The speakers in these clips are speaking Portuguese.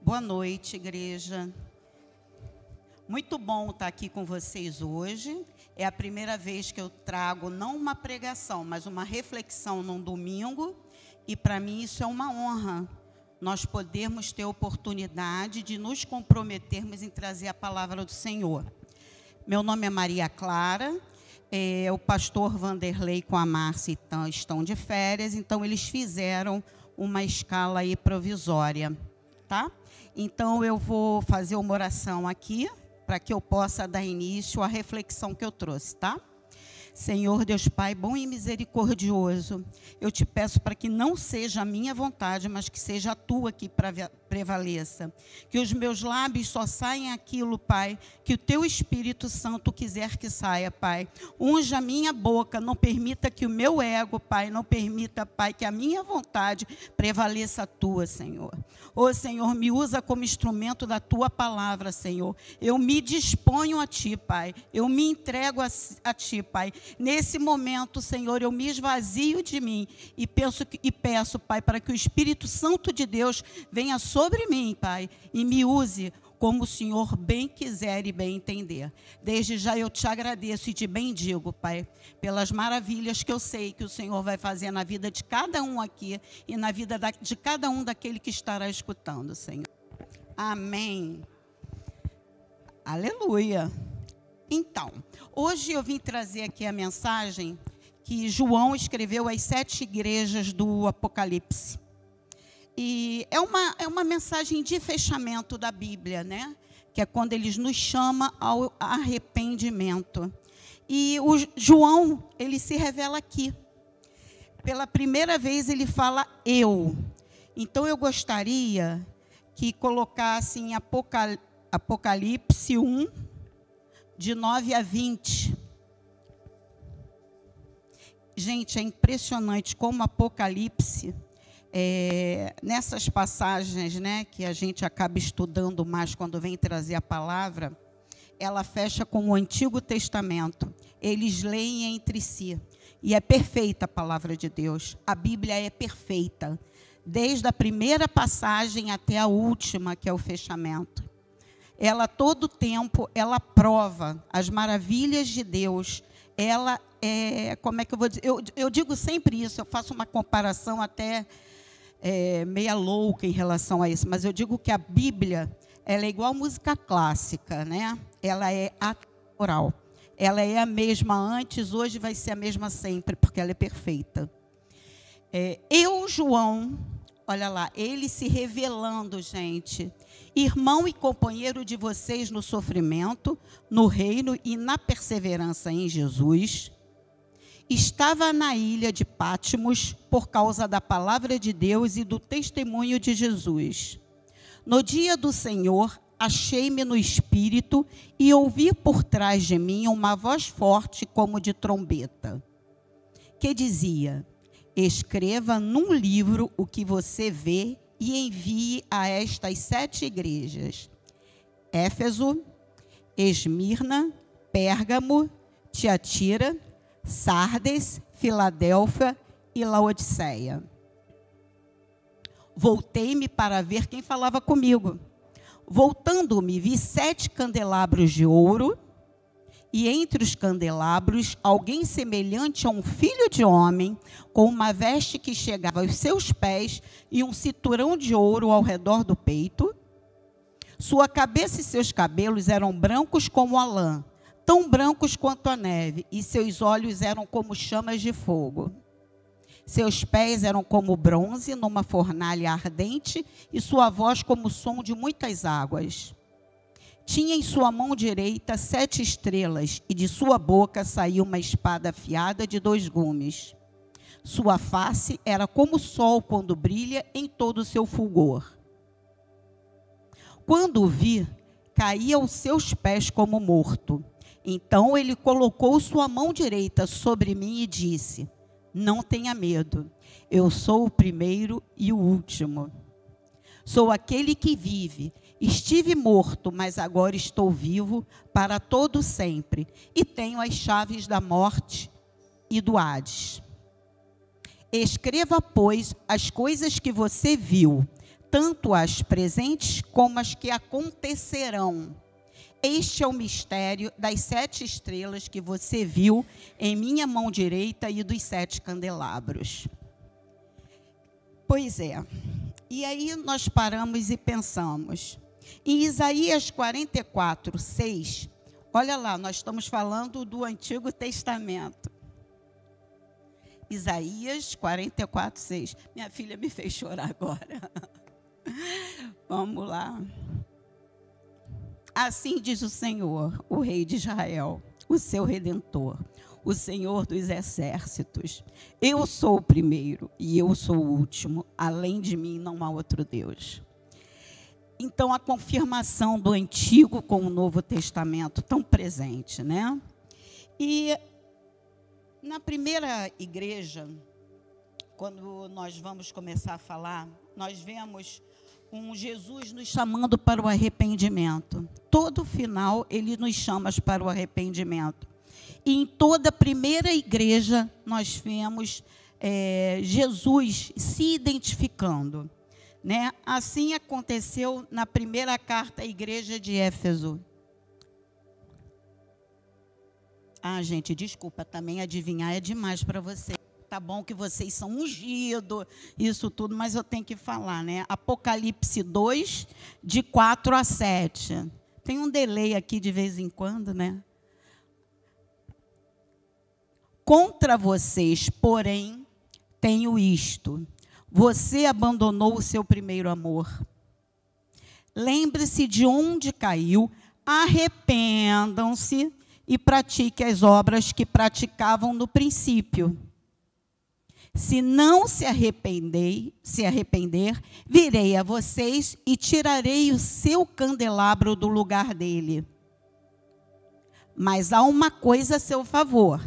Boa noite, igreja. Muito bom estar aqui com vocês hoje. É a primeira vez que eu trago não uma pregação, mas uma reflexão num domingo. E para mim isso é uma honra, nós podermos ter a oportunidade de nos comprometermos em trazer a palavra do Senhor. Meu nome é Maria Clara, o pastor Vanderlei com a Márcia estão de férias, então eles fizeram uma escala aí provisória, tá? Então eu vou fazer uma oração aqui, para que eu possa dar início à reflexão que eu trouxe, tá? Senhor Deus Pai, bom e misericordioso, eu te peço para que não seja a minha vontade, mas que seja a tua que prevaleça. Que os meus lábios só saiam aquilo, Pai, que o teu Espírito Santo quiser que saia, Pai. Unja a minha boca, não permita que o meu ego, Pai, não permita, Pai, que a minha vontade prevaleça a tua, Senhor. Ô Senhor, me usa como instrumento da tua palavra, Senhor. Eu me disponho a ti, Pai. Eu me entrego a ti, Pai. Nesse momento, Senhor, eu me esvazio de mim e peço, Pai, para que o Espírito Santo de Deus venha sobre mim, Pai, e me use como o Senhor bem quiser e bem entender. Desde já eu te agradeço e te bendigo, Pai, pelas maravilhas que eu sei que o Senhor vai fazer na vida de cada um aqui e na vida de cada um daquele que estará escutando, Senhor. Amém. Aleluia. Então, hoje eu vim trazer aqui a mensagem que João escreveu às 7 igrejas do Apocalipse. E é uma mensagem de fechamento da Bíblia, né? Que é quando ele nos chama ao arrependimento. E o João, ele se revela aqui. Pela primeira vez ele fala eu. Então eu gostaria que colocassem Apocalipse 1, de 9 a 20. Gente, é impressionante como Apocalipse, nessas passagens, né, que a gente acaba estudando mais quando vem trazer a palavra, ela fecha com o Antigo Testamento. Eles leem entre si. E é perfeita a palavra de Deus. A Bíblia é perfeita. Desde a primeira passagem até a última, que é o fechamento. Ela, todo tempo, ela prova as maravilhas de Deus. Ela como é que eu vou dizer? Eu digo sempre isso, eu faço uma comparação até meia louca em relação a isso, mas eu digo que a Bíblia, ela é igual música clássica, né? Ela é atemporal. Ela é a mesma antes, hoje vai ser a mesma sempre, porque ela é perfeita. João, olha lá, ele se revelando, gente, irmão e companheiro de vocês no sofrimento, no reino e na perseverança em Jesus, estava na ilha de Patmos por causa da palavra de Deus e do testemunho de Jesus. No dia do Senhor, achei-me no Espírito e ouvi por trás de mim uma voz forte como de trombeta, que dizia: escreva num livro o que você vê e envie a estas 7 igrejas: Éfeso, Esmirna, Pérgamo, Tiatira, Sardes, Filadélfia e Laodiceia. Voltei-me para ver quem falava comigo. Voltando-me, vi 7 candelabros de ouro, e entre os candelabros, alguém semelhante a um filho de homem, com uma veste que chegava aos seus pés e um cinturão de ouro ao redor do peito. Sua cabeça e seus cabelos eram brancos como a lã, tão brancos quanto a neve, e seus olhos eram como chamas de fogo. Seus pés eram como bronze numa fornalha ardente, e sua voz como o som de muitas águas. Tinha em sua mão direita 7 estrelas, e de sua boca saía uma espada afiada de 2 gumes. Sua face era como o sol quando brilha em todo o seu fulgor. Quando o vi, caí aos seus pés como morto. Então ele colocou sua mão direita sobre mim e disse: não tenha medo, eu sou o primeiro e o último. Sou aquele que vive. Estive morto, mas agora estou vivo para todo sempre, e tenho as chaves da morte e do Hades. Escreva, pois, as coisas que você viu, tanto as presentes como as que acontecerão. Este é o mistério das 7 estrelas que você viu em minha mão direita e dos 7 candelabros. Pois é. E aí nós paramos e pensamos. Em Isaías 44, 6, olha lá, nós estamos falando do Antigo Testamento. Isaías 44, 6. Minha filha me fez chorar agora. Vamos lá. Assim diz o Senhor, o Rei de Israel, o seu Redentor, o Senhor dos exércitos. Eu sou o primeiro e eu sou o último. Além de mim não há outro Deus. Então, a confirmação do Antigo com o Novo Testamento tão presente, né? E na primeira igreja, quando nós vamos começar a falar, nós vemos um Jesus nos chamando para o arrependimento. Todo final, ele nos chama para o arrependimento. E em toda a primeira igreja, nós vemos Jesus se identificando. Né? Assim aconteceu na primeira carta à igreja de Éfeso. Ah, gente, desculpa, também adivinhar é demais para vocês. Tá bom que vocês são ungidos, isso tudo, mas eu tenho que falar, né? Apocalipse 2, de 4 a 7. Tem um delay aqui de vez em quando, né? Contra vocês, porém, tenho isto. Você abandonou o seu primeiro amor. Lembre-se de onde caiu, arrependam-se e pratique as obras que praticavam no princípio. Se não se arrepender, virei a vocês e tirarei o seu candelabro do lugar dele. Mas há uma coisa a seu favor.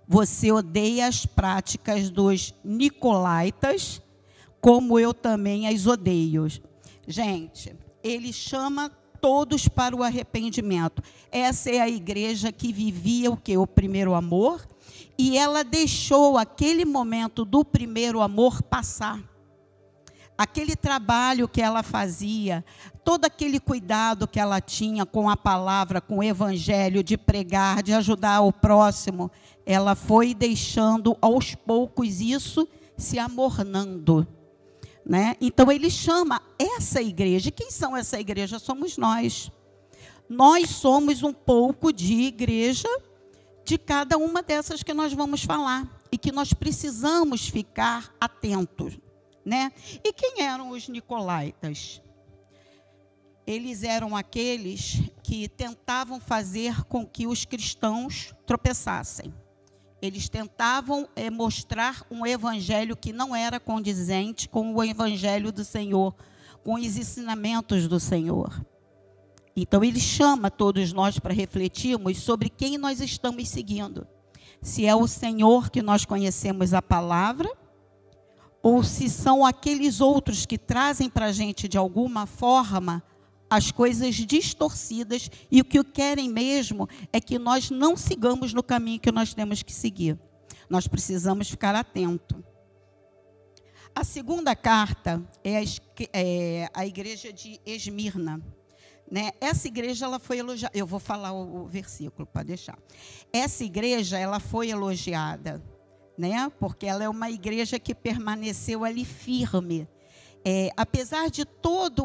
Você odeia as práticas dos nicolaítas, como eu também as odeio. Gente, ele chama todos para o arrependimento. Essa é a igreja que vivia o quê? O primeiro amor. E ela deixou aquele momento do primeiro amor passar. Aquele trabalho que ela fazia, todo aquele cuidado que ela tinha com a palavra, com o evangelho, de pregar, de ajudar o próximo, ela foi deixando aos poucos isso se amornando. Né? Então ele chama essa igreja. E quem são essa igreja? Somos nós. Nós somos um pouco de igreja de cada uma dessas que nós vamos falar e que nós precisamos ficar atentos, né? E quem eram os nicolaítas? Eles eram aqueles que tentavam fazer com que os cristãos tropeçassem. Eles tentavam mostrar um evangelho que não era condizente com o evangelho do Senhor, com os ensinamentos do Senhor. Então, ele chama todos nós para refletirmos sobre quem nós estamos seguindo. Se é o Senhor que nós conhecemos a palavra, ou se são aqueles outros que trazem para a gente, de alguma forma, as coisas distorcidas e o que querem mesmo é que nós não sigamos no caminho que nós temos que seguir. Nós precisamos ficar atentos. A segunda carta é a igreja de Esmirna. Né? Essa igreja ela foi elogiada. Eu vou falar o versículo, para deixar. Essa igreja ela foi elogiada, né? Porque ela é uma igreja que permaneceu ali firme. Apesar de todo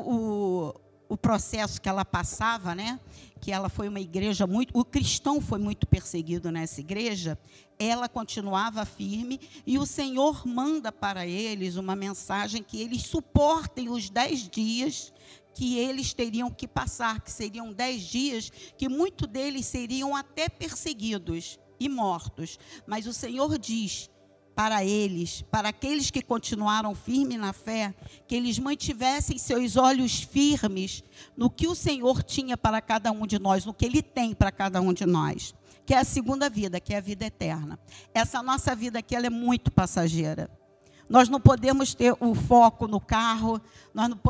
o processo que ela passava, né? Que ela foi uma igreja o cristão foi muito perseguido nessa igreja, ela continuava firme e o Senhor manda para eles uma mensagem que eles suportem os 10 dias que eles teriam que passar, que seriam 10 dias, que muitos deles seriam até perseguidos e mortos. Mas o Senhor diz para eles, para aqueles que continuaram firmes na fé, que eles mantivessem seus olhos firmes no que o Senhor tinha para cada um de nós, no que Ele tem para cada um de nós, que é a segunda vida, que é a vida eterna. Essa nossa vida aqui, ela é muito passageira. Nós não podemos ter o foco no carro,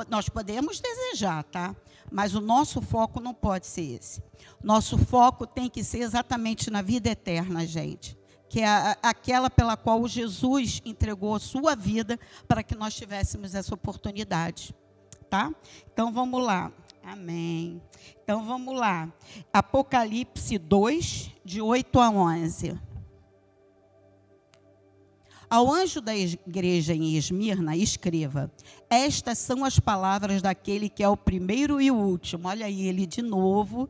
nós podemos desejar, tá? Mas o nosso foco não pode ser esse. Nosso foco tem que ser exatamente na vida eterna, gente. Que é aquela pela qual Jesus entregou a sua vida para que nós tivéssemos essa oportunidade. tá? Então, vamos lá. Amém. Então, vamos lá. Apocalipse 2, de 8 a 11. Ao anjo da igreja em Esmirna, escreva: estas são as palavras daquele que é o primeiro e o último. Olha aí, ele de novo,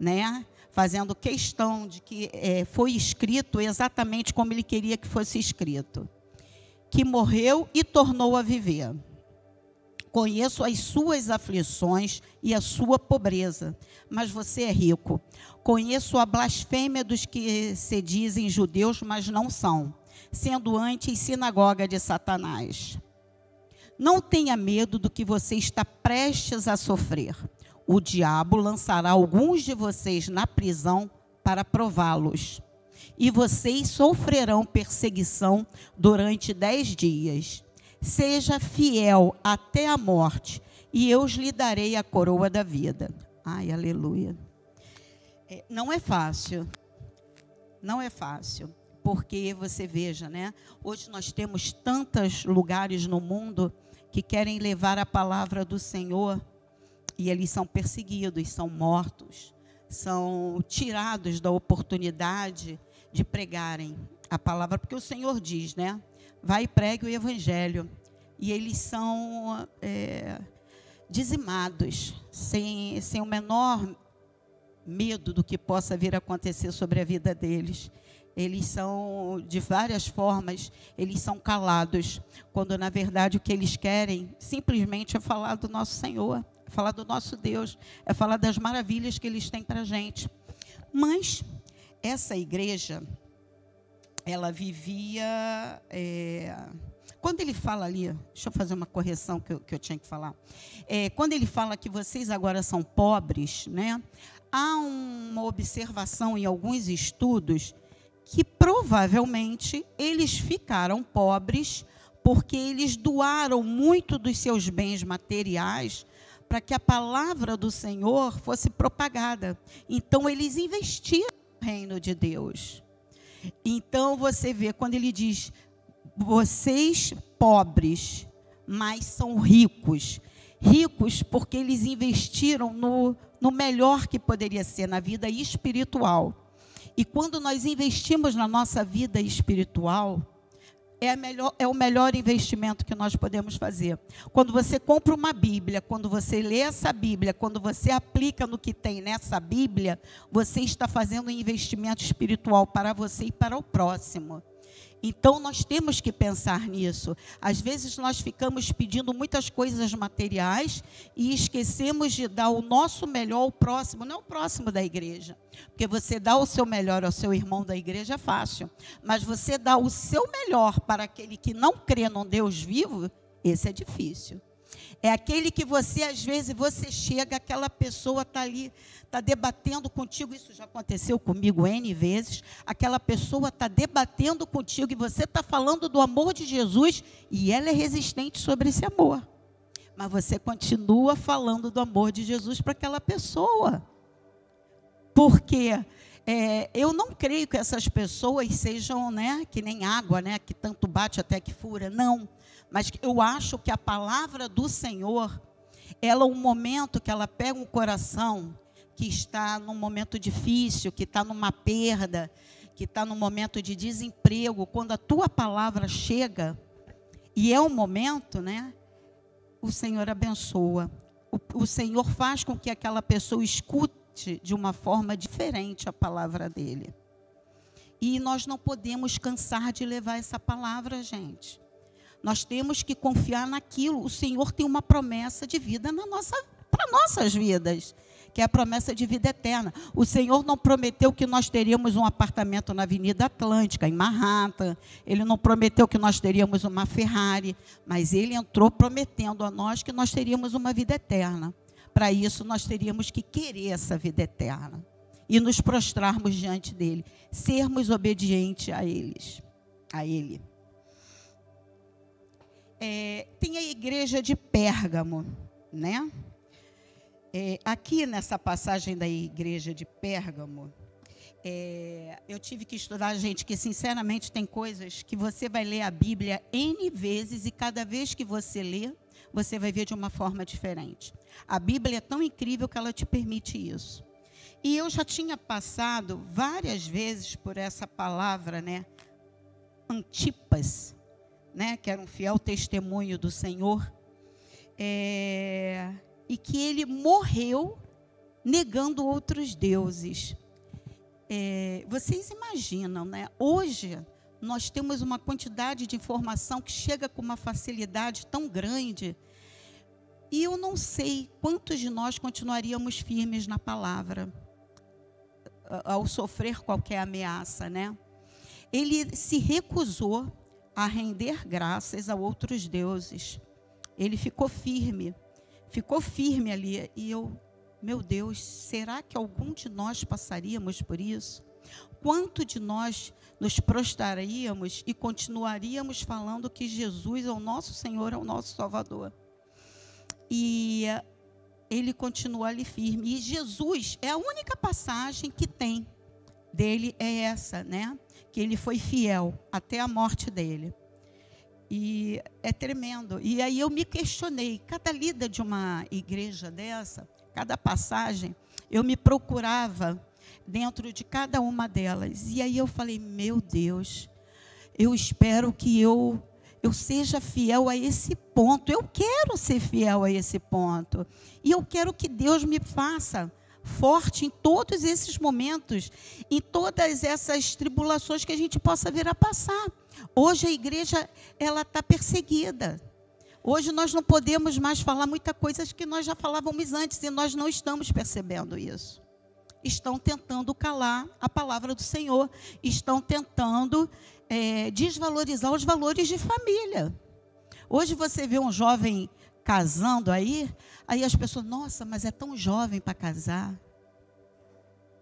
né, fazendo questão de que foi escrito exatamente como ele queria que fosse escrito. Que morreu e tornou a viver. Conheço as suas aflições e a sua pobreza, mas você é rico. Conheço a blasfêmia dos que se dizem judeus, mas não são, sendo antes sinagoga de Satanás. Não tenha medo do que você está prestes a sofrer. O diabo lançará alguns de vocês na prisão para prová-los. E vocês sofrerão perseguição durante 10 dias. Seja fiel até a morte, e eu lhe darei a coroa da vida. Ai, aleluia. Não é fácil. Não é fácil. Porque você veja, né? Hoje nós temos tantos lugares no mundo que querem levar a palavra do Senhor e eles são perseguidos, são mortos, são tirados da oportunidade de pregarem a palavra, porque o Senhor diz, né? Vai e pregue o evangelho. E eles são dizimados, sem o menor medo do que possa vir a acontecer sobre a vida deles. Eles são, de várias formas, eles são calados, quando na verdade o que eles querem simplesmente é falar do nosso Senhor, é falar do nosso Deus, é falar das maravilhas que eles têm para a gente. Mas essa igreja, ela vivia... quando ele fala ali, deixa eu fazer uma correção que eu tinha que falar. Quando ele fala que vocês agora são pobres, né, há uma observação em alguns estudos que provavelmente eles ficaram pobres porque eles doaram muito dos seus bens materiais para que a palavra do Senhor fosse propagada. Então, eles investiram no reino de Deus. Então, você vê, quando ele diz, vocês pobres, mas são ricos. Ricos porque eles investiram no melhor que poderia ser, na vida espiritual. E quando nós investimos na nossa vida espiritual, é o melhor investimento que nós podemos fazer. Quando você compra uma Bíblia, quando você lê essa Bíblia, quando você aplica no que tem nessa Bíblia, você está fazendo um investimento espiritual para você e para o próximo. Então, nós temos que pensar nisso. Às vezes, nós ficamos pedindo muitas coisas materiais e esquecemos de dar o nosso melhor ao próximo, não ao próximo da igreja. Porque você dá o seu melhor ao seu irmão da igreja é fácil. Mas você dá o seu melhor para aquele que não crê num Deus vivo, esse é difícil. É aquele que você, às vezes, você chega, aquela pessoa está ali, está debatendo contigo, isso já aconteceu comigo N vezes, aquela pessoa está debatendo contigo e você está falando do amor de Jesus e ela é resistente sobre esse amor. Mas você continua falando do amor de Jesus para aquela pessoa. Porque eu não creio que essas pessoas sejam, né, que nem água, né, que tanto bate até que fura, não. Mas eu acho que a palavra do Senhor, ela é um momento que ela pega um coração que está num momento difícil, que está numa perda, que está num momento de desemprego. Quando a tua palavra chega, e é um momento, né, o Senhor abençoa. O Senhor faz com que aquela pessoa escute de uma forma diferente a palavra dele. E nós não podemos cansar de levar essa palavra, gente. Nós temos que confiar naquilo. O Senhor tem uma promessa de vida para nossas vidas, que é a promessa de vida eterna. O Senhor não prometeu que nós teríamos um apartamento na Avenida Atlântica, em Manhattan. Ele não prometeu que nós teríamos uma Ferrari, mas Ele entrou prometendo a nós que nós teríamos uma vida eterna. Para isso, nós teríamos que querer essa vida eterna e nos prostrarmos diante dEle, sermos obedientes a Ele. Tem a igreja de Pérgamo, né? Aqui nessa passagem da igreja de Pérgamo, eu tive que estudar, gente, que sinceramente tem coisas que você vai ler a Bíblia N vezes e cada vez que você lê, você vai ver de uma forma diferente. A Bíblia é tão incrível que ela te permite isso. E eu já tinha passado várias vezes por essa palavra, né? Antipas, né? Que era um fiel testemunho do Senhor. E que ele morreu negando outros deuses. Vocês imaginam, né? Hoje nós temos uma quantidade de informação que chega com uma facilidade tão grande, e eu não sei quantos de nós continuaríamos firmes na palavra ao sofrer qualquer ameaça, né? Ele se recusou a render graças a outros deuses. Ele ficou firme ali, e meu Deus, será que algum de nós passaríamos por isso? Quanto de nós nos prostraríamos e continuaríamos falando que Jesus é o nosso Senhor, é o nosso Salvador? E ele continua ali firme. E Jesus, é a única passagem que tem dele, é essa, né? Que ele foi fiel até a morte dele. E é tremendo. E aí eu me questionei, cada lida de uma igreja dessa, cada passagem, eu me procurava dentro de cada uma delas. E aí eu falei, meu Deus, eu espero que eu seja fiel a esse ponto. Eu quero ser fiel a esse ponto. E eu quero que Deus me faça forte em todos esses momentos, em todas essas tribulações que a gente possa vir a passar. Hoje a igreja, ela está perseguida. Hoje nós não podemos mais falar muitas coisas que nós já falávamos antes, e nós não estamos percebendo isso. Estão tentando calar a palavra do Senhor, estão tentando desvalorizar os valores de família. Hoje você vê um jovem casando aí as pessoas, nossa, mas é tão jovem para casar.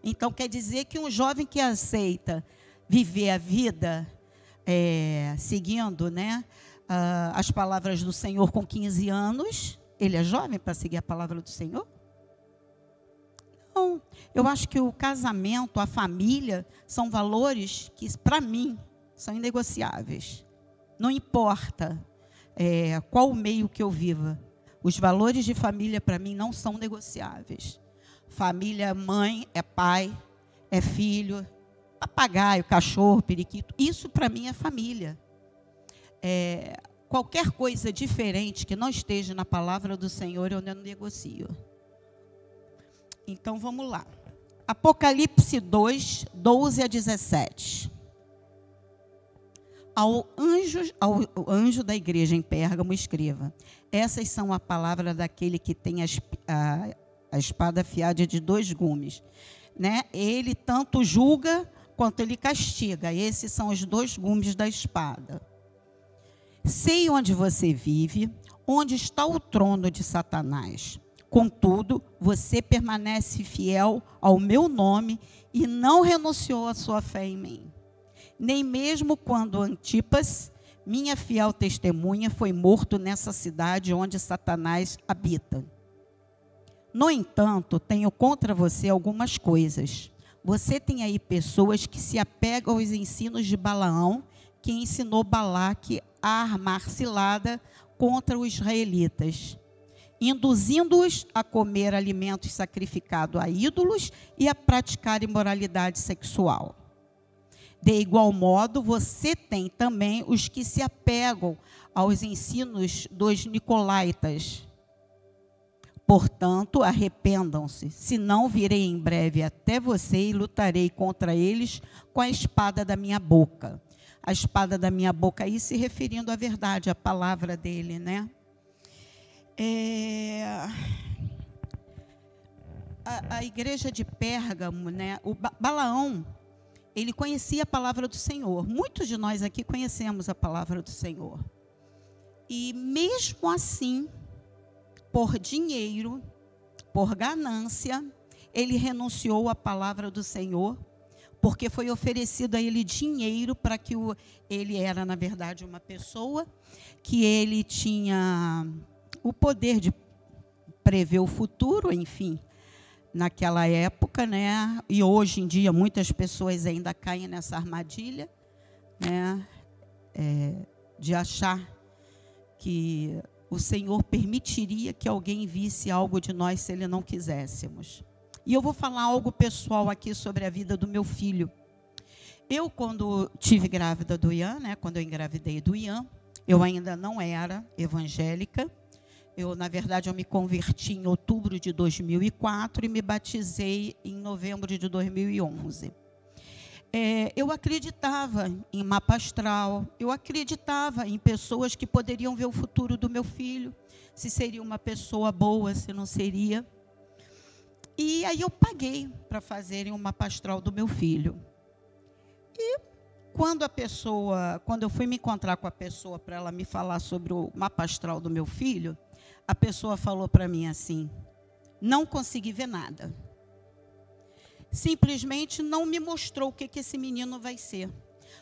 Então quer dizer que um jovem que aceita viver a vida seguindo, né, as palavras do Senhor com 15 anos, ele é jovem para seguir a palavra do Senhor? Não, eu acho que o casamento, a família, são valores que, para mim, são inegociáveis. Não importa qual o meio que eu viva, os valores de família, para mim, não são negociáveis. Família é mãe, é pai, é filho, papagaio, cachorro, periquito, isso para mim é família. Qualquer coisa diferente que não esteja na palavra do Senhor, eu não negocio. Então, vamos lá. Apocalipse 2, 12 a 17. Ao anjo da igreja em Pérgamo, escreva: essas são a palavra daquele que tem a espada afiada de 2 gumes. Né? Ele tanto julga quanto ele castiga. Esses são os 2 gumes da espada. Sei onde você vive, onde está o trono de Satanás. Contudo, você permanece fiel ao meu nome e não renunciou à sua fé em mim. Nem mesmo quando Antipas, minha fiel testemunha, foi morto nessa cidade onde Satanás habita. No entanto, tenho contra você algumas coisas. Você tem aí pessoas que se apegam aos ensinos de Balaão, que ensinou Balaque a armar cilada contra os israelitas, induzindo-os a comer alimentos sacrificados a ídolos e a praticar imoralidade sexual. De igual modo, você tem também os que se apegam aos ensinos dos nicolaítas. Portanto, arrependam-se, senão virei em breve até você e lutarei contra eles com a espada da minha boca. A espada da minha boca aí se referindo à verdade, à palavra dele, né? A igreja de Pérgamo, né? O Balaão, ele conhecia a palavra do Senhor. Muitos de nós aqui conhecemos a palavra do Senhor. E mesmo assim, por dinheiro, por ganância, ele renunciou à palavra do Senhor, porque foi oferecido a ele dinheiro para que ele era, na verdade, uma pessoa que ele tinha o poder de prever o futuro, enfim, naquela época, né? E hoje em dia muitas pessoas ainda caem nessa armadilha, né? De achar que o Senhor permitiria que alguém visse algo de nós se Ele não quiséssemos. E eu vou falar algo pessoal aqui sobre a vida do meu filho. Eu, quando tive grávida do Ian, quando eu engravidei do Ian, eu ainda não era evangélica. Na verdade, eu me converti em outubro de 2004 e me batizei em novembro de 2011. Eu acreditava em mapa astral, eu acreditava em pessoas que poderiam ver o futuro do meu filho, se seria uma pessoa boa, se não seria. E aí eu paguei para fazerem um mapa astral do meu filho. E quando eu fui me encontrar com a pessoa para ela me falar sobre o mapa astral do meu filho, a pessoa falou para mim assim: não consegui ver nada. Simplesmente não me mostrou o que esse menino vai ser.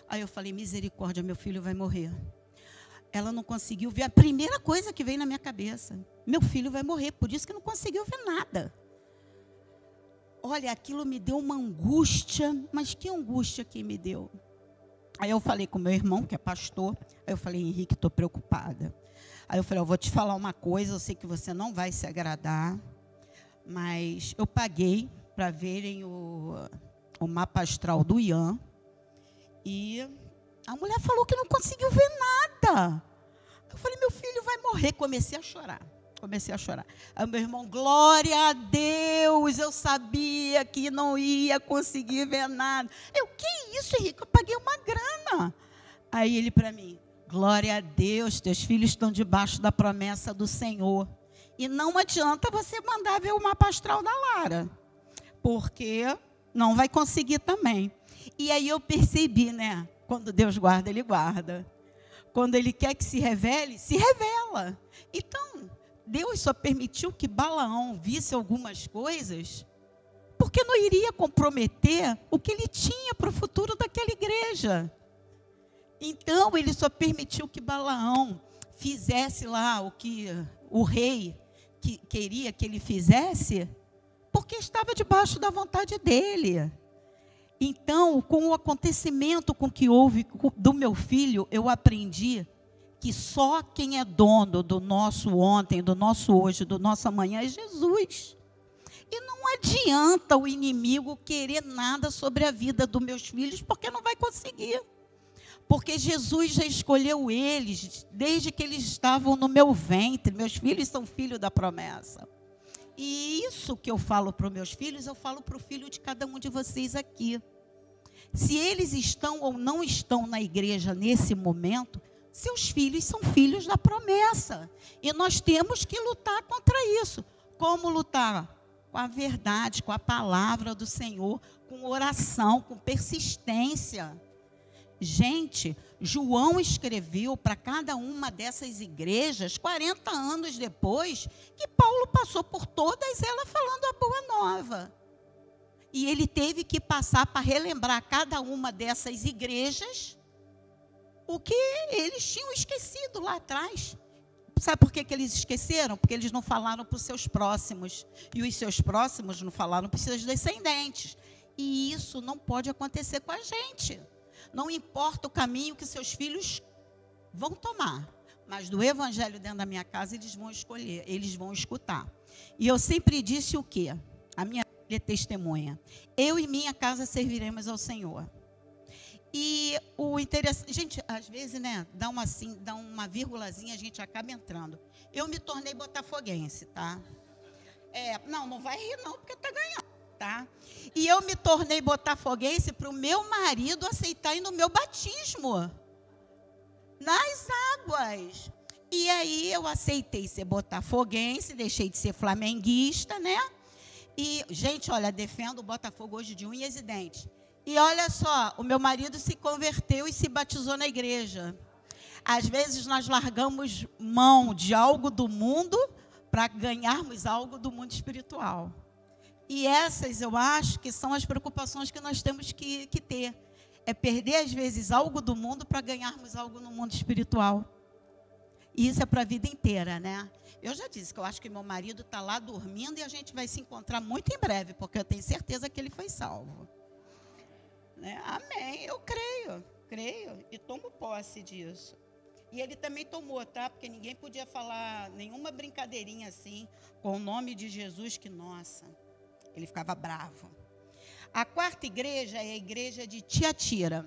Aí eu falei: misericórdia, meu filho vai morrer. Ela não conseguiu ver a primeira coisa que veio na minha cabeça: meu filho vai morrer, por isso que não conseguiu ver nada. Olha, aquilo me deu uma angústia, mas que angústia que me deu. Aí eu falei com meu irmão, que é pastor, aí eu falei: Henrique, estou preocupada. Aí eu falei: eu vou te falar uma coisa, eu sei que você não vai se agradar, mas eu paguei para verem o mapa astral do Ian, e a mulher falou que não conseguiu ver nada. Eu falei: meu filho vai morrer. Comecei a chorar. Aí meu irmão: glória a Deus, eu sabia que não ia conseguir ver nada. Que isso, Henrique? Eu paguei uma grana. Aí ele para mim: glória a Deus, teus filhos estão debaixo da promessa do Senhor. E não adianta você mandar ver o mapa astral da Lara, porque não vai conseguir também. E aí eu percebi, quando Deus guarda, Ele guarda. Quando Ele quer que se revele, se revela. Então, Deus só permitiu que Balaão visse algumas coisas, porque não iria comprometer o que ele tinha para o futuro daquela igreja. Então, Ele só permitiu que Balaão fizesse lá o que o rei queria que ele fizesse, porque estava debaixo da vontade dele. Então, com o acontecimento com que houve do meu filho, eu aprendi que só quem é dono do nosso ontem, do nosso hoje, do nosso amanhã é Jesus. E não adianta o inimigo querer nada sobre a vida dos meus filhos, porque não vai conseguir. Porque Jesus já escolheu eles, desde que eles estavam no meu ventre. Meus filhos são filhos da promessa. E isso que eu falo para os meus filhos, eu falo para o filho de cada um de vocês aqui. Se eles estão ou não estão na igreja nesse momento, seus filhos são filhos da promessa. E nós temos que lutar contra isso. Como lutar? Com a verdade, com a palavra do Senhor, com oração, com persistência. Gente, João escreveu para cada uma dessas igrejas 40 anos depois que Paulo passou por todas elas falando a boa nova. E ele teve que passar para relembrar cada uma dessas igrejas o que eles tinham esquecido lá atrás. Sabe por que eles esqueceram? Porque eles não falaram para os seus próximos. E os seus próximos não falaram para os seus descendentes. E isso não pode acontecer com a gente. Não importa o caminho que seus filhos vão tomar, mas do evangelho dentro da minha casa eles vão escolher, eles vão escutar. E eu sempre disse o quê? A minha filha é testemunha. Eu e minha casa serviremos ao Senhor. E o interessante, gente, às vezes, dá uma vírgulazinha, a gente acaba entrando. Eu me tornei botafoguense, tá? Não vai rir não, porque tá ganhando. Tá? E eu me tornei botafoguense para o meu marido aceitar ir no meu batismo, nas águas. E aí eu aceitei ser botafoguense, deixei de ser flamenguista, E, gente, olha, defendo o Botafogo hoje de unhas e dentes. E olha só, o meu marido se converteu e se batizou na igreja. Às vezes nós largamos mão de algo do mundo para ganharmos algo do mundo espiritual. E essas, eu acho, que são as preocupações que nós temos que ter. É perder, às vezes, algo do mundo para ganharmos algo no mundo espiritual. E isso é para a vida inteira, Eu já disse que eu acho que meu marido está lá dormindo e a gente vai se encontrar muito em breve, porque eu tenho certeza que ele foi salvo. Amém, eu creio e tomo posse disso. E ele também tomou, tá? Porque ninguém podia falar nenhuma brincadeirinha assim com o nome de Jesus, que, nossa, ele ficava bravo. A quarta igreja é a igreja de Tiatira.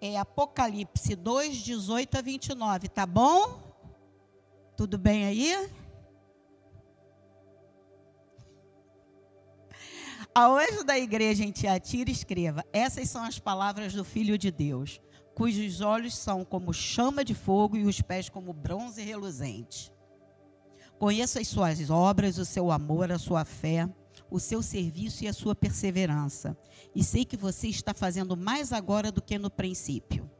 É Apocalipse 2, 18 a 29, tá bom? Tudo bem aí? Ao anjo da igreja em Tiatira, escreva: essas são as palavras do Filho de Deus, cujos olhos são como chama de fogo e os pés como bronze reluzente. Conheço as suas obras, o seu amor, a sua fé, o seu serviço e a sua perseverança. E sei que você está fazendo mais agora do que no princípio.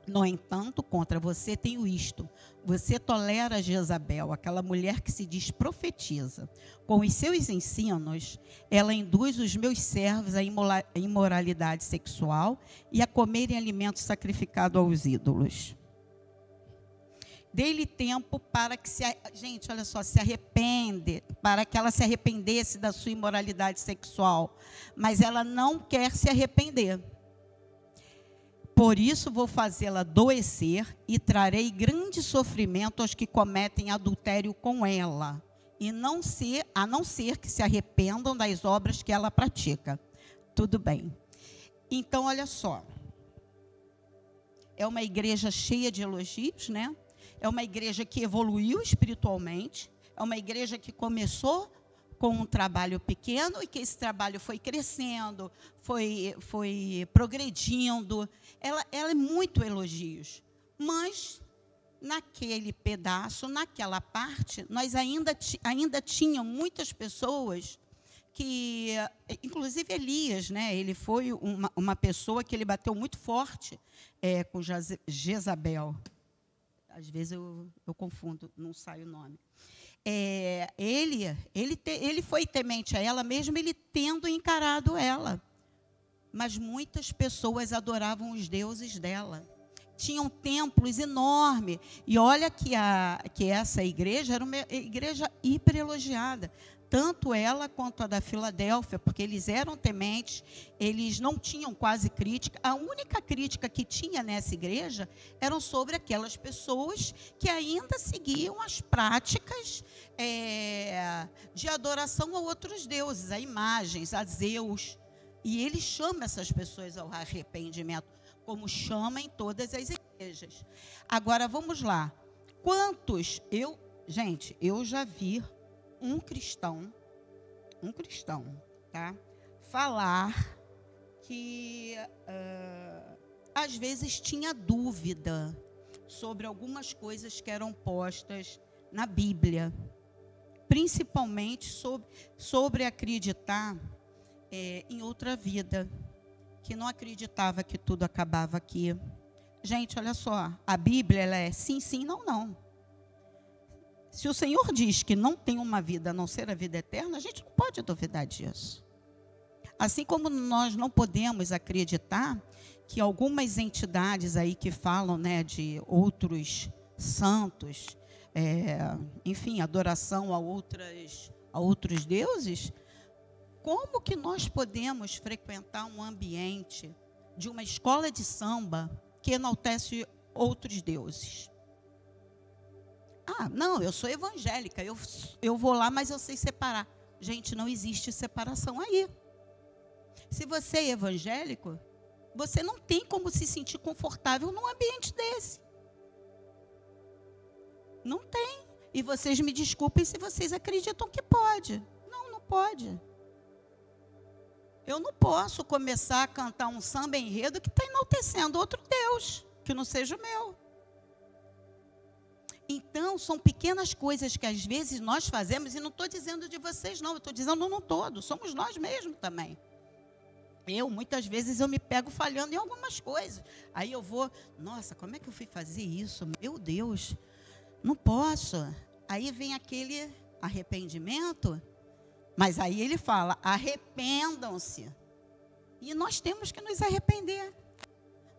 No entanto, contra você tenho isto: você tolera Jezabel, aquela mulher que se diz profetiza. Com os seus ensinos, ela induz os meus servos à imoralidade sexual e a comerem alimentos sacrificados aos ídolos. Dei-lhe tempo para que gente, olha só, se arrepende, para que ela se arrependesse da sua imoralidade sexual, mas ela não quer se arrepender. Por isso vou fazê-la adoecer e trarei grande sofrimento aos que cometem adultério com ela, a não ser que se arrependam das obras que ela pratica. Tudo bem. Então, olha só. É uma igreja cheia de elogios, né? É uma igreja que evoluiu espiritualmente. É uma igreja que começou com um trabalho pequeno e que esse trabalho foi crescendo, foi progredindo. Ela é muito elogios. Mas, naquele pedaço, naquela parte, nós ainda tinham muitas pessoas que, inclusive Elias, né, ele foi uma pessoa que ele bateu muito forte com Jezabel. Às vezes eu confundo, não sai o nome. Ele foi temente a ela, mesmo ele tendo encarado ela. Mas muitas pessoas adoravam os deuses dela. Tinham templos enormes. E olha que essa igreja era uma igreja hiper elogiada. Tanto ela quanto a da Filadélfia, porque eles eram tementes, eles não tinham quase crítica. A única crítica que tinha nessa igreja eram sobre aquelas pessoas que ainda seguiam as práticas de adoração a outros deuses, a imagens, a Zeus. E ele chama essas pessoas ao arrependimento, como chama em todas as igrejas. Agora, vamos lá. Quantos, gente, eu já vi um cristão, tá, falar que às vezes tinha dúvida sobre algumas coisas que eram postas na Bíblia, principalmente sobre acreditar em outra vida, que não acreditava que tudo acabava aqui. Gente, olha só, a Bíblia ela é sim, sim, não, não. Se o Senhor diz que não tem uma vida a não ser a vida eterna, a gente não pode duvidar disso. Assim como nós não podemos acreditar que algumas entidades aí que falam, né, de outros santos, enfim, adoração a outros deuses, como que nós podemos frequentar um ambiente de uma escola de samba que enaltece outros deuses? Ah, não, eu sou evangélica, eu vou lá, mas eu sei separar. Gente, não existe separação aí. Se você é evangélico, você não tem como se sentir confortável num ambiente desse. Não tem. E vocês me desculpem se vocês acreditam que pode. Não, não pode. Eu não posso começar a cantar um samba enredo que está enaltecendo outro Deus, que não seja o meu. Então, são pequenas coisas que às vezes nós fazemos, e não estou dizendo de vocês não, eu estou dizendo no todo, somos nós mesmos também. Muitas vezes, eu me pego falhando em algumas coisas. Aí eu vou, nossa, como é que eu fui fazer isso? Meu Deus, não posso. Aí vem aquele arrependimento, mas aí ele fala, arrependam-se. E nós temos que nos arrepender.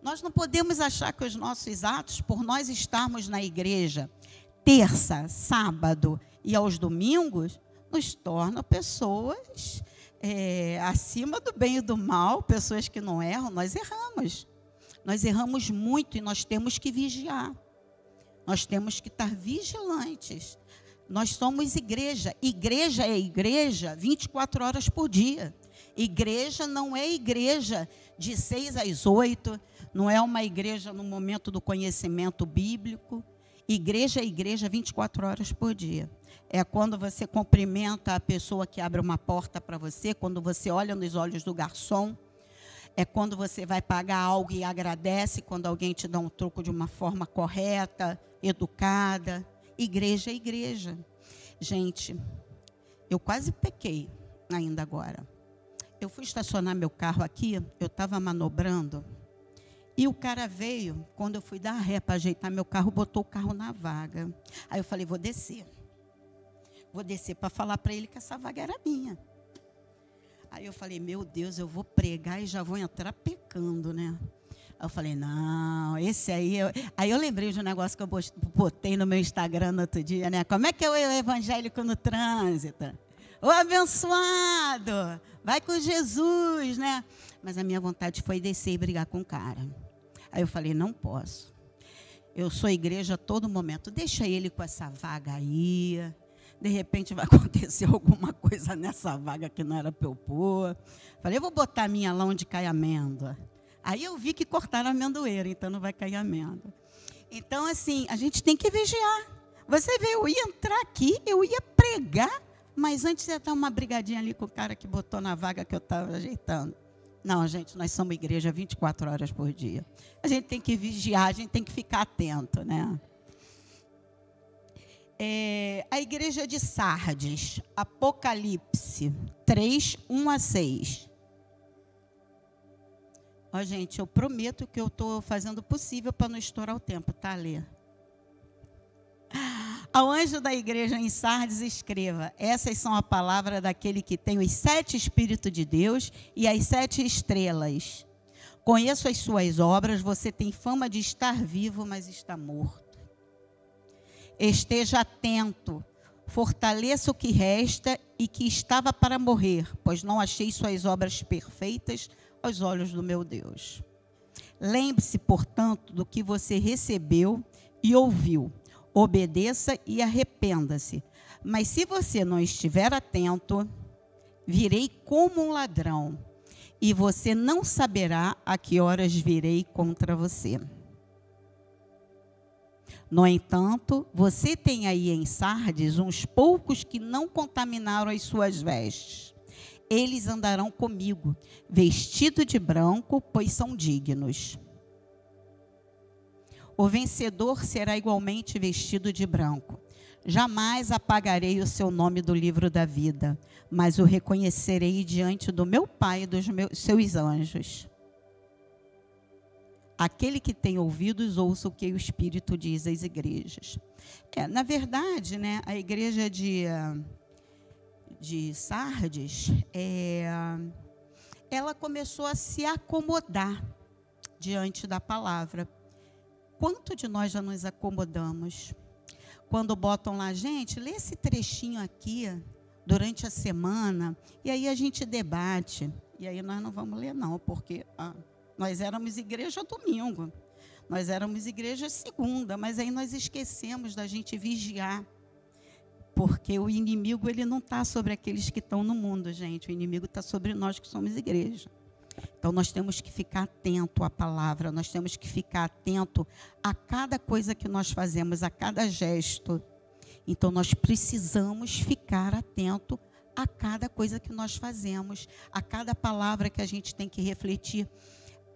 Nós não podemos achar que os nossos atos, por nós estarmos na igreja terça, sábado e aos domingos, nos tornam pessoas acima do bem e do mal, pessoas que não erram. Nós erramos muito e nós temos que vigiar. Nós temos que estar vigilantes. Nós somos igreja. Igreja é igreja 24 horas por dia. Igreja não é igreja de 6 às 8, não é uma igreja no momento do conhecimento bíblico. Igreja é igreja 24 horas por dia. É quando você cumprimenta a pessoa que abre uma porta para você, quando você olha nos olhos do garçom, é quando você vai pagar algo e agradece, quando alguém te dá um troco de uma forma correta, educada. Igreja é igreja. Gente, eu quase pequei ainda agora. Eu fui estacionar meu carro aqui, eu estava manobrando, e o cara veio, quando eu fui dar ré para ajeitar meu carro, botou o carro na vaga. Aí eu falei, vou descer para falar para ele que essa vaga era minha. Aí eu falei, meu Deus, eu vou pregar e já vou entrar pecando, né? Aí eu falei, não, esse aí... Aí eu lembrei de um negócio que eu botei no meu Instagram no outro dia, né? Como é que é o evangélico no trânsito? Ô abençoado, vai com Jesus, né? Mas a minha vontade foi descer e brigar com o cara. Aí eu falei, não posso. Eu sou igreja a todo momento. Deixa ele com essa vaga aí. De repente vai acontecer alguma coisa nessa vaga que não era para eu pôr. Falei, eu vou botar a minha lá onde cai amêndoa. Aí eu vi que cortaram a amendoeira, então não vai cair amêndoa. Então, assim, a gente tem que vigiar. Você vê, eu ia entrar aqui, eu ia pregar, mas antes ia dar uma brigadinha ali com o cara que botou na vaga que eu estava ajeitando. Não, gente, nós somos igreja 24 horas por dia. A gente tem que vigiar, a gente tem que ficar atento, né? A igreja de Sardes, Apocalipse 3, 1 a 6. Ó, gente, eu prometo que eu estou fazendo o possível para não estourar o tempo, tá, Lê? Ao anjo da igreja em Sardes escreva, essas são a palavra daquele que tem os 7 Espíritos de Deus e as 7 estrelas. Conheço as suas obras, você tem fama de estar vivo, mas está morto. Esteja atento, fortaleça o que resta e que estava para morrer, pois não achei suas obras perfeitas aos olhos do meu Deus. Lembre-se, portanto, do que você recebeu e ouviu. Obedeça e arrependa-se. Mas se você não estiver atento, virei como um ladrão, e você não saberá a que horas virei contra você. No entanto, você tem aí em Sardes uns poucos que não contaminaram as suas vestes. Eles andarão comigo, vestido de branco, pois são dignos. O vencedor será igualmente vestido de branco. Jamais apagarei o seu nome do livro da vida, mas o reconhecerei diante do meu Pai e dos seus anjos. Aquele que tem ouvidos, ouça o que o Espírito diz às igrejas. Na verdade, né, a igreja de Sardes, ela começou a se acomodar diante da palavra. Quanto de nós já nos acomodamos? Quando botam lá, gente, lê esse trechinho aqui durante a semana, e aí a gente debate. E aí nós não vamos ler não, porque nós éramos igreja domingo, nós éramos igreja segunda, mas aí nós esquecemos da gente vigiar. Porque o inimigo, ele não está sobre aqueles que estão no mundo, gente. O inimigo está sobre nós que somos igreja. Então, nós temos que ficar atento à palavra, nós temos que ficar atento a cada coisa que nós fazemos, a cada gesto. Então, nós precisamos ficar atento a cada coisa que nós fazemos, a cada palavra que a gente tem que refletir.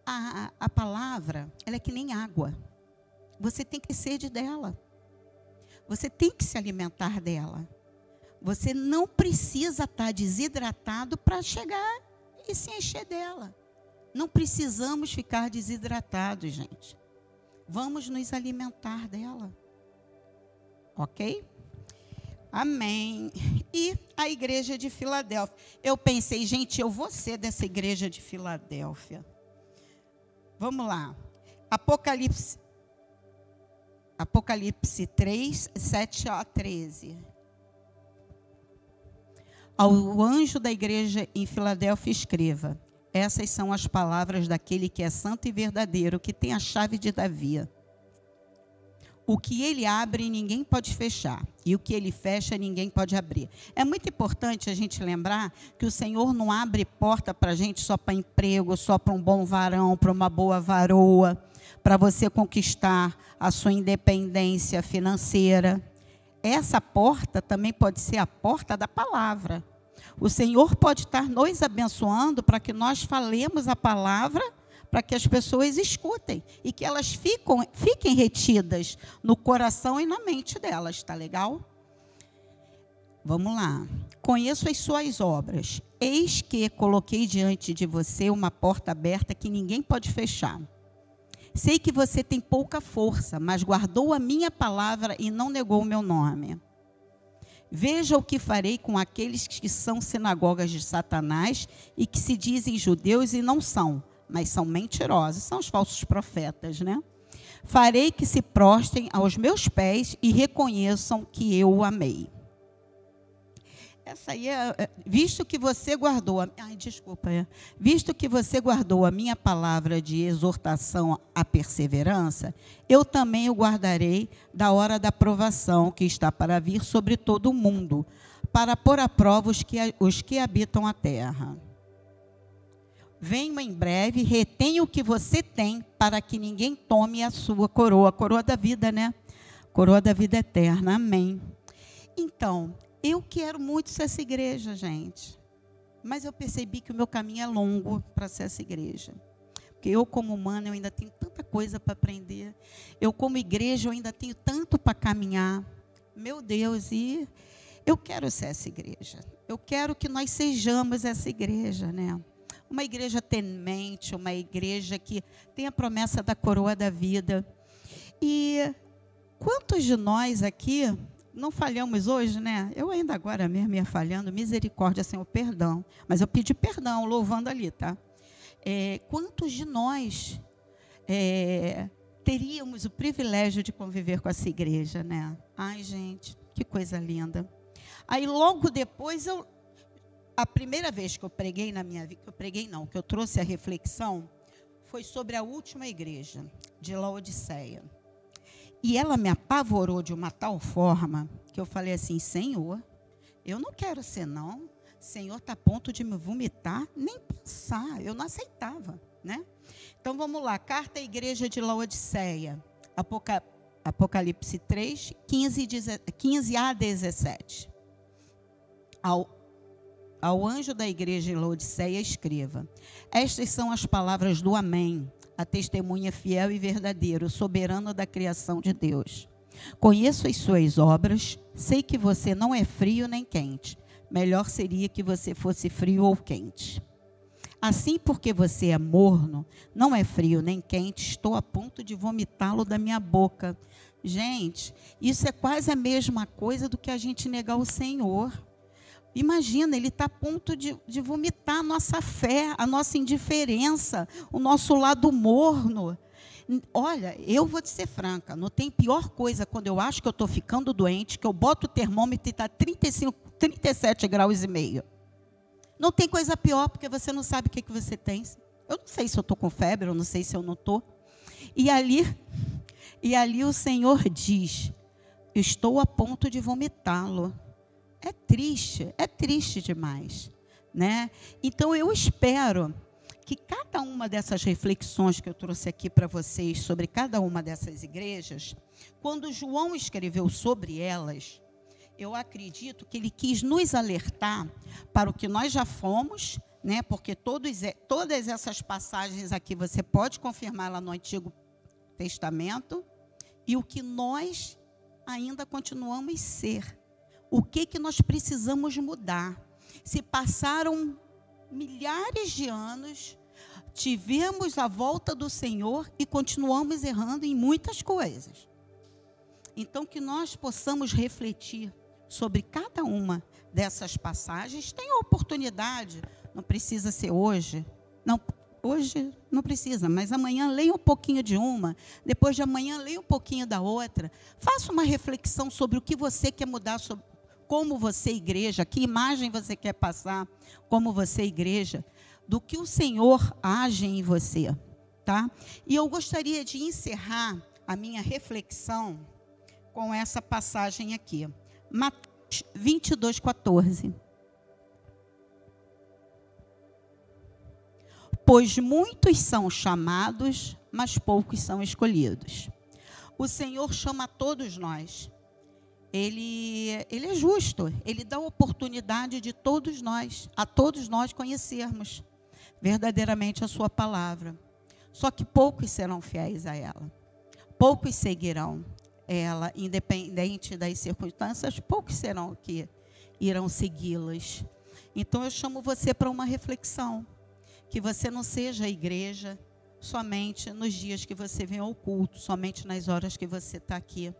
A palavra, ela é que nem água. Você tem que ter sede dela. Você tem que se alimentar dela. Você não precisa estar desidratado para chegar e se encher dela. Não precisamos ficar desidratados, gente. Vamos nos alimentar dela. Ok? Amém. E a igreja de Filadélfia. Eu pensei, gente, eu vou ser dessa igreja de Filadélfia. Vamos lá. Apocalipse 3, 7 a 13. Ao anjo da igreja em Filadélfia escreva, essas são as palavras daquele que é santo e verdadeiro, que tem a chave de Davi. O que ele abre, ninguém pode fechar. E o que ele fecha, ninguém pode abrir. É muito importante a gente lembrar que o Senhor não abre porta para a gente só para emprego, só para um bom varão, para uma boa varoa, para você conquistar a sua independência financeira. Essa porta também pode ser a porta da palavra. O Senhor pode estar nos abençoando para que nós falemos a palavra, para que as pessoas escutem e que elas fiquem retidas no coração e na mente delas, está legal? Vamos lá. Conheço as suas obras. Eis que coloquei diante de você uma porta aberta que ninguém pode fechar. Sei que você tem pouca força, mas guardou a minha palavra e não negou o meu nome. Veja o que farei com aqueles que são sinagogas de Satanás e que se dizem judeus e não são, mas são mentirosos, são os falsos profetas, né? Farei que se prostrem aos meus pés e reconheçam que eu o amei. Essa aí visto que você guardou, visto que você guardou a minha palavra de exortação à perseverança, eu também o guardarei da hora da provação que está para vir sobre todo o mundo, para pôr à prova os que habitam a terra. Venho em breve, retenha o que você tem, para que ninguém tome a sua coroa, a coroa da vida, né? Coroa da vida eterna, amém. Então, eu quero muito ser essa igreja, gente. Mas eu percebi que o meu caminho é longo para ser essa igreja. Porque eu, como humana, eu ainda tenho tanta coisa para aprender. Eu, como igreja, eu ainda tenho tanto para caminhar. Meu Deus, e eu quero ser essa igreja. Eu quero que nós sejamos essa igreja, né? Uma igreja temente, uma igreja que tem a promessa da coroa da vida. E quantos de nós aqui não falhamos hoje, né? Eu ainda agora mesmo ia falhando, misericórdia, Senhor, perdão. Mas eu pedi perdão, louvando ali, tá? Quantos de nós teríamos o privilégio de conviver com essa igreja, né? Ai, gente, que coisa linda. Aí, logo depois, a primeira vez que eu preguei na minha vida, que eu trouxe a reflexão, foi sobre a última igreja, de Laodiceia. E ela me apavorou de uma tal forma que eu falei assim, Senhor, eu não quero ser não. Senhor, está a ponto de me vomitar, nem pensar, eu não aceitava, né? Então, vamos lá, carta à igreja de Laodiceia, Apocalipse 3, 15 a 17. Ao anjo da igreja em Laodiceia, escreva, estas são as palavras do Amém, a testemunha fiel e verdadeira, o soberano da criação de Deus. Conheço as suas obras, sei que você não é frio nem quente. Melhor seria que você fosse frio ou quente. Assim, porque você é morno, não é frio nem quente, estou a ponto de vomitá-lo da minha boca. Gente, isso é quase a mesma coisa do que a gente negar o Senhor. Imagina, ele está a ponto de vomitar a nossa fé, a nossa indiferença, o nosso lado morno. Olha, eu vou te ser franca, não tem pior coisa quando eu acho que eu estou ficando doente, que eu boto o termômetro e está 37 graus e meio. Não tem coisa pior, porque você não sabe o que você tem. Eu não sei se eu estou com febre, eu não sei se eu não estou. E ali o Senhor diz, eu estou a ponto de vomitá-lo. É triste demais, né? Então, eu espero que cada uma dessas reflexões que eu trouxe aqui para vocês sobre cada uma dessas igrejas, quando João escreveu sobre elas, eu acredito que ele quis nos alertar para o que nós já fomos, né? Porque todas essas passagens aqui você pode confirmar lá no Antigo Testamento, e o que nós ainda continuamos ser. O que nós precisamos mudar? Se passaram milhares de anos, tivemos a volta do Senhor e continuamos errando em muitas coisas. Então, que nós possamos refletir sobre cada uma dessas passagens. Tem a oportunidade, não precisa ser hoje. Não, hoje não precisa, mas amanhã leia um pouquinho de uma, depois de amanhã leia um pouquinho da outra. Faça uma reflexão sobre o que você quer mudar, sobre como você, igreja, que imagem você quer passar, como você, igreja, do que o Senhor age em você, tá? E eu gostaria de encerrar a minha reflexão com essa passagem aqui. Mateus 22:14. Pois muitos são chamados, mas poucos são escolhidos. O Senhor chama a todos nós. Ele é justo, Ele dá a oportunidade de a todos nós conhecermos verdadeiramente a sua palavra. Só que poucos serão fiéis a ela. Poucos seguirão ela, independente das circunstâncias, poucos serão que irão segui-las. Então eu chamo você para uma reflexão, que você não seja a igreja somente nos dias que você vem ao culto, somente nas horas que você está aqui,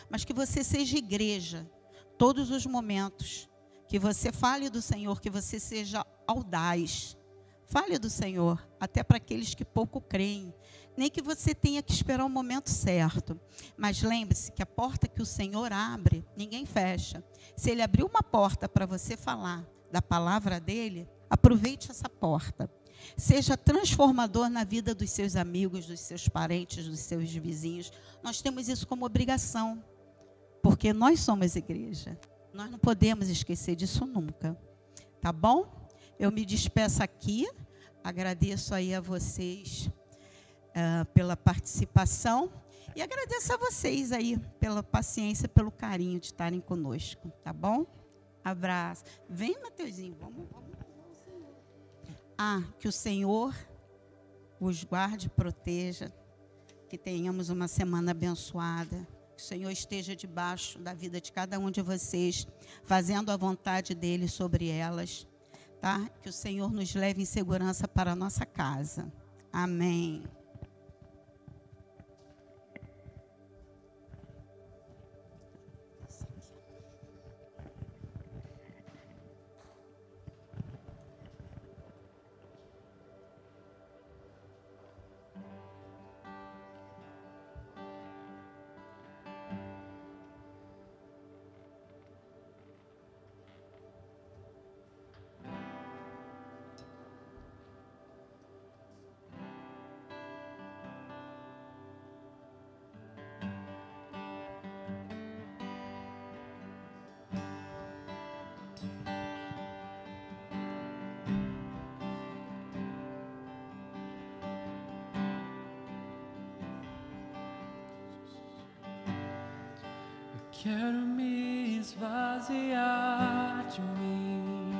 mas que você seja igreja todos os momentos, que você fale do Senhor, que você seja audaz, fale do Senhor, até para aqueles que pouco creem, nem que você tenha que esperar o momento certo, mas lembre-se que a porta que o Senhor abre, ninguém fecha. Se Ele abriu uma porta para você falar da palavra dEle, aproveite essa porta. Seja transformador na vida dos seus amigos, dos seus parentes, dos seus vizinhos. Nós temos isso como obrigação, porque nós somos igreja. Nós não podemos esquecer disso nunca. Tá bom? Eu me despeço aqui. Agradeço aí a vocês pela participação. E agradeço a vocês aí pela paciência, pelo carinho de estarem conosco. Tá bom? Abraço. Vem, Mateuzinho. Vamos. Que o Senhor os guarde e proteja, que tenhamos uma semana abençoada, que o Senhor esteja debaixo da vida de cada um de vocês, fazendo a vontade dEle sobre elas, tá? Que o Senhor nos leve em segurança para a nossa casa. Amém. Quero me esvaziar de mim.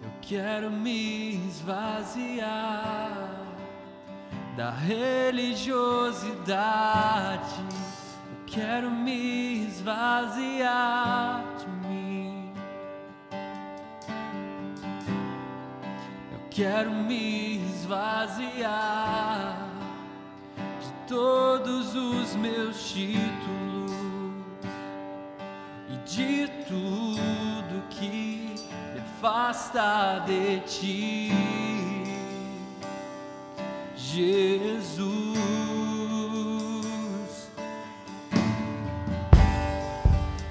Eu quero me esvaziar da religiosidade. Eu quero me esvaziar de mim. Eu quero me esvaziar todos os meus títulos e de tudo que me afasta de ti, Jesus.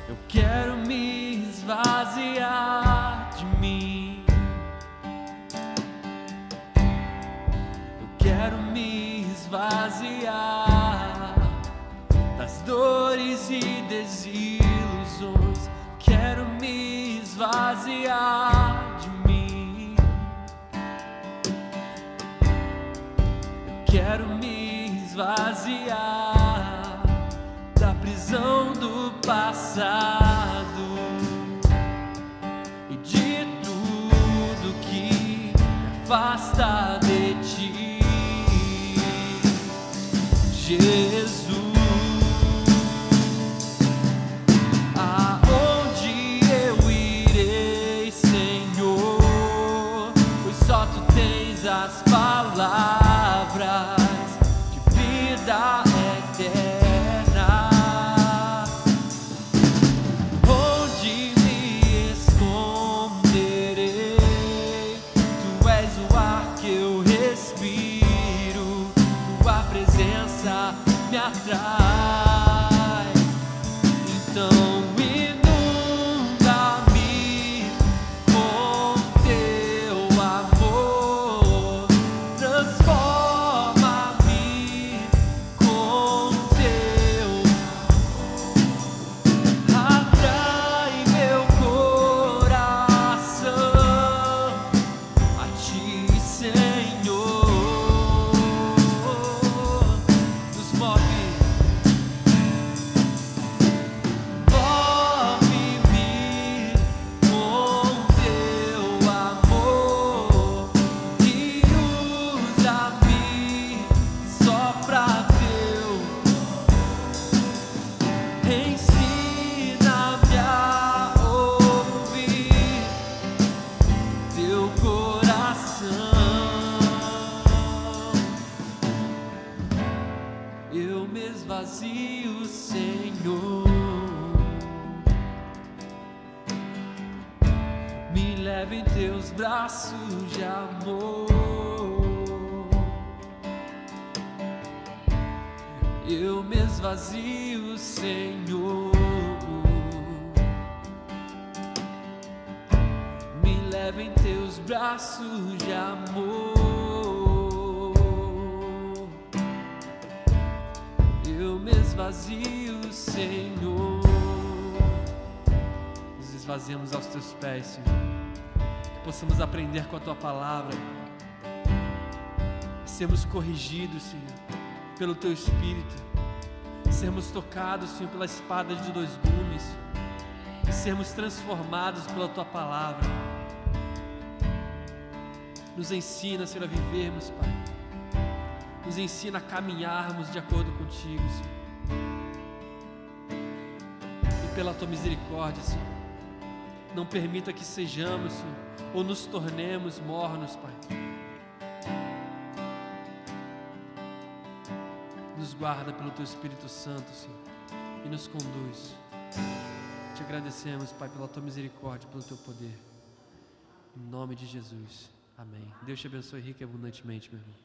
Eu quero me esvaziar de mim. Eu quero me esvaziar das dores e desilusões. Quero me esvaziar de mim. Eu quero me esvaziar da prisão do passado e de tudo que me afasta de ti, Jesus. Aonde eu irei, Senhor, pois só tu tens as palavras de vida eterna. leva em teus braços de amor. Eu me esvazio, Senhor. Me leva em teus braços de amor. Eu me esvazio, Senhor. Nos esvaziamos aos teus pés, Senhor. Que possamos aprender com a tua palavra, sermos corrigidos, Senhor, pelo teu Espírito, sermos tocados, Senhor, pela espada de dois gumes, e sermos transformados pela tua palavra. Nos ensina, Senhor, a vivermos, Pai. Nos ensina a caminharmos de acordo contigo, Senhor. E pela tua misericórdia, Senhor, não permita que sejamos, Senhor, ou nos tornemos mornos, Pai. Nos guarda pelo teu Espírito Santo, Senhor, e nos conduz. Te agradecemos, Pai, pela tua misericórdia, pelo teu poder. Em nome de Jesus. Amém. Deus te abençoe rica e abundantemente, meu irmão.